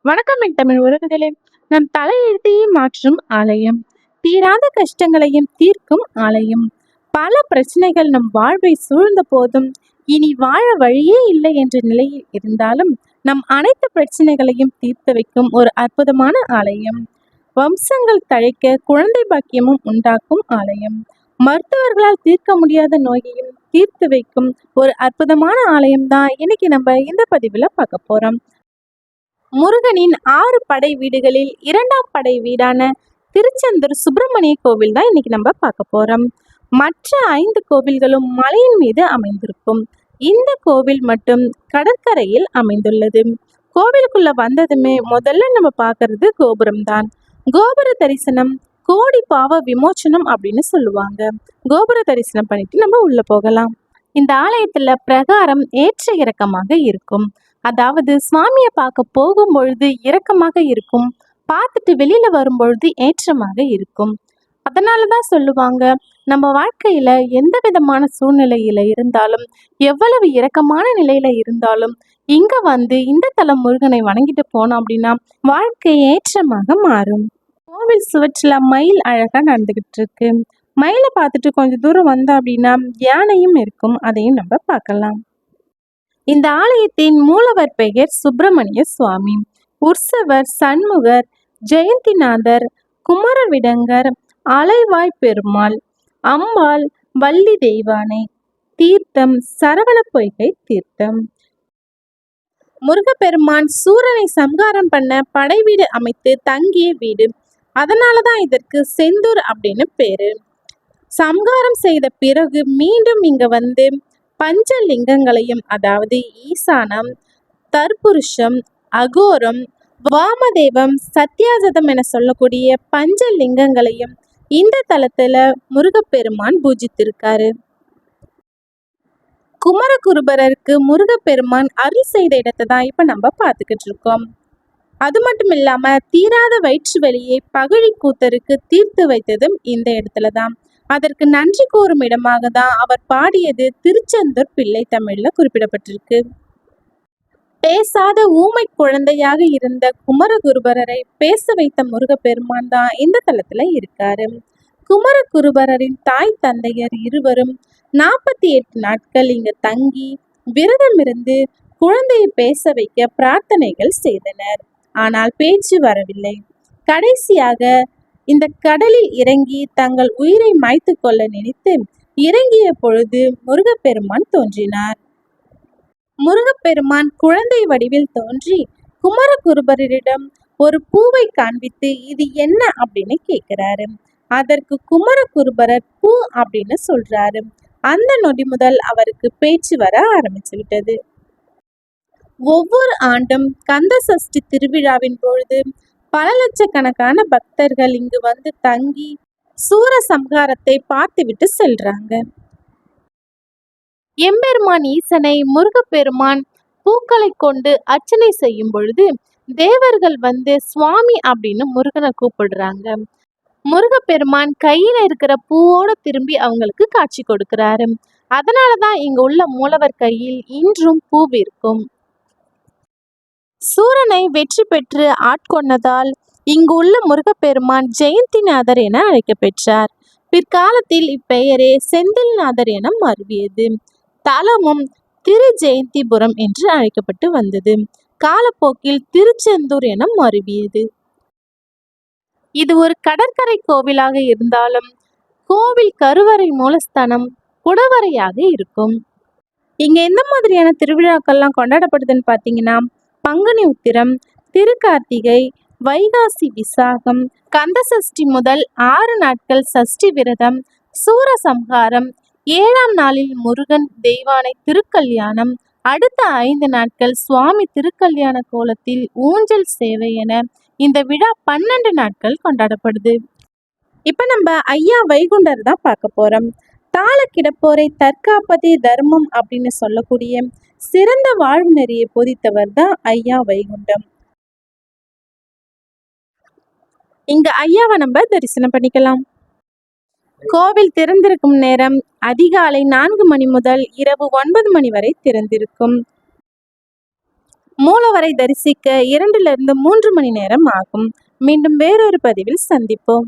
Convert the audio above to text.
வணக்கம் என் தமிழ் உறவுகளே. நம் தலையெழுத்தையே மாற்றும் ஆலயம், தீராத கஷ்டங்களையும் தீர்க்கும் ஆலயம். பல பிரச்சனைகள் நம் வாழ்வை சூழ்ந்த போதும் இனி வாழ வழியே இல்லை என்ற நிலையில் இருந்தாலும் நம் அனைத்து பிரச்சனைகளையும் தீர்த்து வைக்கும் ஒரு அற்புதமான ஆலயம். வம்சங்கள் தழைக்க குழந்தை பாக்கியமும் உண்டாக்கும் ஆலயம். மருத்துவர்களால் தீர்க்க முடியாத நோயையும் தீர்த்து வைக்கும் ஒரு அற்புதமான ஆலயம் தான் இன்னைக்கு நம்ம இந்த பதிவுல பார்க்க போறோம். முருகனின் 6 படை வீடுகளில் 2ஆம் படை வீடான திருச்செந்தூர் சுப்பிரமணிய கோவில் தான் இன்னைக்கு நம்ம பார்க்க போறோம். மற்ற 5 கோவில்களும் மலையின் மீது அமைந்திருக்கும். இந்த கோவில் மட்டும் கடற்கரையில் அமைந்துள்ளது. கோவிலுக்குள்ள வந்ததுமே முதல்ல நம்ம பார்க்கறது கோபுரம் தான். கோபுர தரிசனம் கோடி பாவ விமோச்சனம் அப்படின்னு சொல்லுவாங்க. கோபுர தரிசனம் பண்ணிட்டு நம்ம உள்ள போகலாம். இந்த ஆலயத்துல பிரகாரம் ஏற்ற இறக்கமாக இருக்கும். அதாவது சுவாமியை பார்க்க போகும் பொழுது இரக்கமாக இருக்கும், பார்த்துட்டு வெளியில வரும்பொழுது ஏற்றமாக இருக்கும். அதனாலதான் சொல்லுவாங்க, நம்ம வாழ்க்கையில எந்த விதமான சூழ்நிலையில இருந்தாலும், எவ்வளவு இரக்கமான நிலையில இருந்தாலும் இங்க வந்து இந்த தலம் முருகனை வணங்கிட்டு போனோம் அப்படின்னா வாழ்க்கை ஏற்றமாக மாறும். கோவில் சுவற்றுல மயில் அழகா நடந்துகிட்டு இருக்கு. மயிலை பார்த்துட்டு கொஞ்சம் தூரம் வந்தோம் அப்படின்னா யானையும் இருக்கும், அதையும் நம்ம பார்க்கலாம். இந்த ஆலயத்தின் மூலவர் பெயர் சுப்பிரமணிய சுவாமி. உற்சவர் சண்முகர், ஜெயந்திநாதர், குமரவிடங்கர், அலைவாய் பெருமாள், அம்பாள் வள்ளி தெய்வானை, தீர்த்தம் சரவண பொய்கை தீர்த்தம். முருகப்பெருமான் சூரனை சம்ஹாரம் பண்ண படை வீடு அமைத்து தங்கிய வீடு. அதனாலதான் இதற்கு செந்தூர் அப்படின்னு பேரு. சம்ஹாரம் செய்த பிறகு மீண்டும் இங்க வந்து பஞ்சலிங்கங்களையும், அதாவது ஈசானம், தற்புருஷம், அகோரம், வாமதேவம், சத்யாஜதம் என சொல்லக்கூடிய பஞ்சலிங்கங்களையும் இந்த தலத்துல முருகப்பெருமான் பூஜித்திருக்காரு. குமரகுருபரருக்கு முருகப்பெருமான் அருள் செய்த இடத்தை தான் இப்ப நம்ம பார்த்துக்கிட்டு இருக்கோம். அது மட்டும் இல்லாம தீராத வயிற்று வலியை பகழி கூத்தருக்கு தீர்த்து வைத்ததும் இந்த இடத்துலதான். அதற்கு நன்றி கூறும் இடமாக தான் அவர் பாடியது திருச்செந்தூர் பிள்ளை தமிழ்ல குறிப்பிடப்பட்டிருக்கு. பேசாத ஊமை குழந்தையாக இருந்த குமரகுருபரரை பேச வைத்த முருகப்பெருமான் தான் இந்த தலத்துல இருக்காரு. குமரகுருபரரின் தாய் தந்தையர் இருவரும் 48 நாட்கள் இங்க தங்கி விரதம் இருந்து குழந்தையை பேச வைக்க பிரார்த்தனைகள் செய்தனர். ஆனால் பேச்சு வரவில்லை. கடைசியாக இந்த கடலில் இறங்கி தங்கள் உயிரை மாய்த்து கொள்ள நினைத்து இறங்கிய பொழுது முருகப்பெருமான் தோன்றினார். முருகப்பெருமான் குழந்தை வடிவில் தோன்றி குமரகுருபரரிடம் ஒரு பூவை காண்பித்து இது என்ன அப்படின்னு கேட்கிறாரு. அதற்கு குமரகுருபரர் பூ அப்படின்னு சொல்றாரு. அந்த நொடி முதல் அவருக்கு பேச்சு வர ஆரம்பிச்சு விட்டது. ஒவ்வொரு ஆண்டும் கந்த சஷ்டி திருவிழாவின் பொழுது பல லட்சக்கணக்கான பக்தர்கள் இங்கு வந்து தங்கி சூர சம்ஹாரத்தை பார்த்துவிட்டு செல்றாங்க. எம்பெருமான் ஈசனை முருகப்பெருமான் பூக்களை கொண்டு அர்ச்சனை செய்யும் பொழுது தேவர்கள் வந்து சுவாமி அப்படின்னு முருகனை கூப்பிடுறாங்க. முருகப்பெருமான் கையில இருக்கிற பூவோட திரும்பி அவங்களுக்கு காட்சி கொடுக்கிறாரு. அதனாலதான் இங்க உள்ள மூலவர் கையில் இன்றும் பூ இருக்கும். சூரனை வெற்றி பெற்று ஆட்கொண்டதால் இங்கு உள்ள முருகப்பெருமான் ஜெயந்திநாதர் என அழைக்க பெற்றார். பிற்காலத்தில் இப்பெயரே செந்தில்நாதர் என மாறியது. தலமும் திரு ஜெயந்திபுரம் என்று அழைக்கப்பட்டு வந்தது. காலப்போக்கில் திருச்செந்தூர் என மாறியது. இது ஒரு கடற்கரை கோவிலாக இருந்தாலும் கோவில் கருவறை மூலஸ்தானம் குடவரையாக இருக்கும். இங்க எந்த மாதிரியான திருவிழாக்கள்லாம் கொண்டாடப்படுதுன்னு பார்த்தீங்கன்னா, பங்குனி உத்திரம், திருக்கார்த்திகை, வைகாசி விசாகம், கந்தசஷ்டி முதல் 6 நாட்கள் சஷ்டி விரதம், சூரசம்ஹாரம், 7ஆம் நாளில் முருகன் தெய்வானை திருக்கல்யாணம், அடுத்த 5 நாட்கள் சுவாமி திருக்கல்யாண கோலத்தில் ஊஞ்சல் சேவை என இந்த விழா 12 நாட்கள் கொண்டாடப்படுது. இப்ப நம்ம ஐயா வைகுண்டர் தான் பார்க்க போறோம். தாள கிடப்போரை தற்காப்பதே தர்மம் அப்படின்னு சொல்லக்கூடிய சிறந்த வாழ்வு நெறியை போதித்தவர் தான் ஐயா வைகுண்டம். இங்க ஐயாவை நம்ம தரிசனம் பண்ணிக்கலாம். கோவில் திறந்திருக்கும் நேரம் அதிகாலை 4 மணி முதல் இரவு 9 மணி வரை திறந்திருக்கும். மூலவரை தரிசிக்க 2 லிருந்து 3 மணி நேரம் ஆகும். மீண்டும் வேறொரு பதிவில் சந்திப்போம்.